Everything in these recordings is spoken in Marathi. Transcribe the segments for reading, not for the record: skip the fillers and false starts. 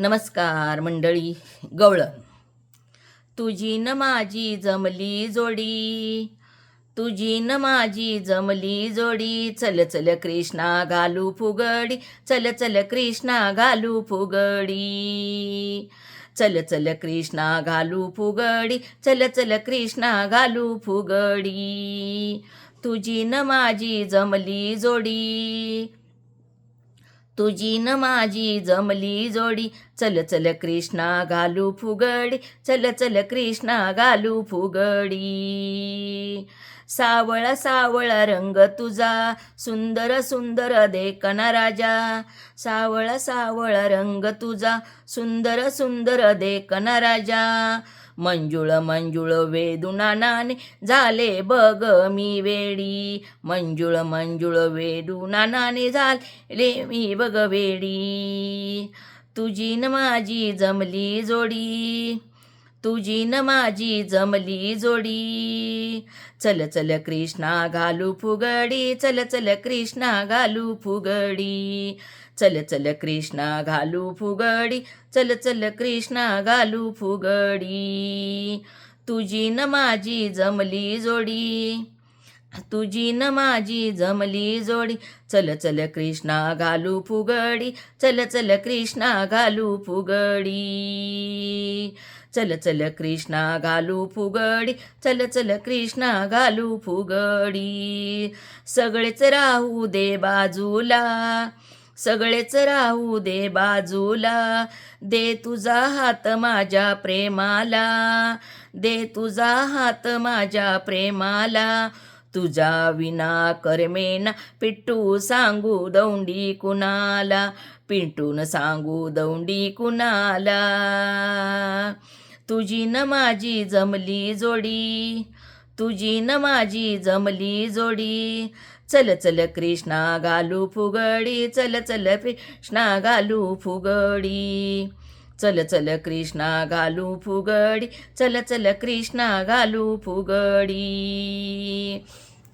नमस्कार मंडळी. गवळण. तुझी न माझी जमली जोडी, तुझी न माझी जमली जोडी, चल चल कृष्णा घालू फुगडी, चल चल कृष्णा घालू फुगडी, चल चल कृष्णा घालू फुगडी, चल चल कृष्णा घालू फुगडी, तुझी न माझी जमली जोडी, तुझी न माझी जमली जोडी, चल चल कृष्णा घालू फुगडी, चल चल कृष्णा घालू फुगडी, सावळा सावळा रंग तुझा, सुंदर सुंदर देखना राजा, सावळा सावळा रंग तुझा, सुंदर सुंदर देखना राजा, मंजुळ मंजुळ वेदुनानाने झाले बघ मी वेडी, मंजुळ मंजुळ वेदुनानाने झाले मी बघ वेडी, तुझी न माझी जमली जोडी, तुझी न माझी जमली जोडी, चल चल कृष्णा घालू फुगडी, चल चल कृष्णा घालू फुगडी, चल चल कृष्णा घालू फुगडी, चल चल कृष्णा घालू फुगडी, तुझी न माझी जमली जोडी, तुझी न माझी जमली जोडी, चल चल कृष्णा घालू फुगडी, चल चल कृष्णा घालू फुगडी, चल चल कृष्णा घालू फुगडी, चल चल कृष्णा घालू फुगडी, सगळेच राहू दे बाजूला, सगळेच राहू दे बाजूला, दे तुझा हात माझ्या प्रेमाला, दे तुझा हात माझ्या प्रेमाला, तुझा विना करमेना पिट्टू सांगू दौंडी कुणाला, पिंटून सांगू दौंडी कुणाला, तुझी न माझी जमली जोडी, तुझी न माझी जमली जोडी, चल चल कृष्णा घालू फुगडी, चल चल कृष्णा घालू फुगडी, चल चल कृष्णा घालू फुगडी, चल चल कृष्णा घालू फुगडी,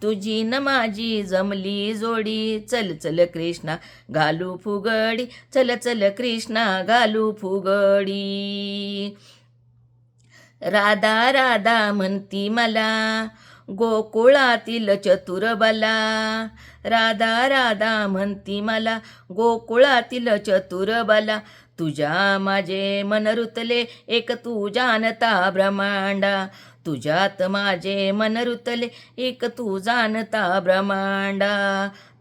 तुझी न माझी जमली जोडी, चल चल कृष्णा घालू फुगडी, चल चल कृष्णा घालू फुगडी, राधा राधा म्हणती मला गोकुळातील चतुर बला, राधा राधा म्हणती मला गोकुळातील चतुर बला, तुझ्या माझे मन रुतले एक तू जानता ब्रह्मांडा, तुझ्यात माझे मन रुतले एक तू जानता ब्रह्मांडा,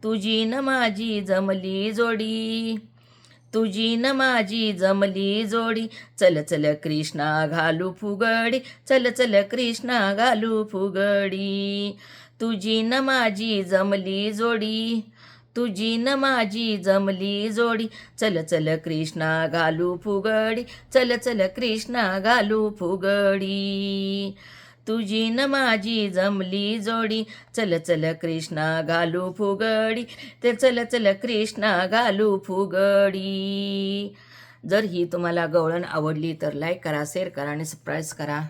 तुझी न माझी जमली जोडी, तुझी न माझी जमली जोडी, चल चल कृष्णा घालू फुगडी, चल चल कृष्णा घालू फुगडी, तुझी न माझी जमली जोडी, तुझी न माझी जमली जोडी, चल चल कृष्णा घालू फुगडी, चल चल कृष्णा घालू फुगडी, तुझी न माझी जमली जोडी, चल चल कृष्णा घालू फुगडी, ते चल चल कृष्णा घालू फुगडी. जर ही तुम्हाला गवळण आवडली तर लाईक करा, शेअर करा आणि सबस्क्राईब करा.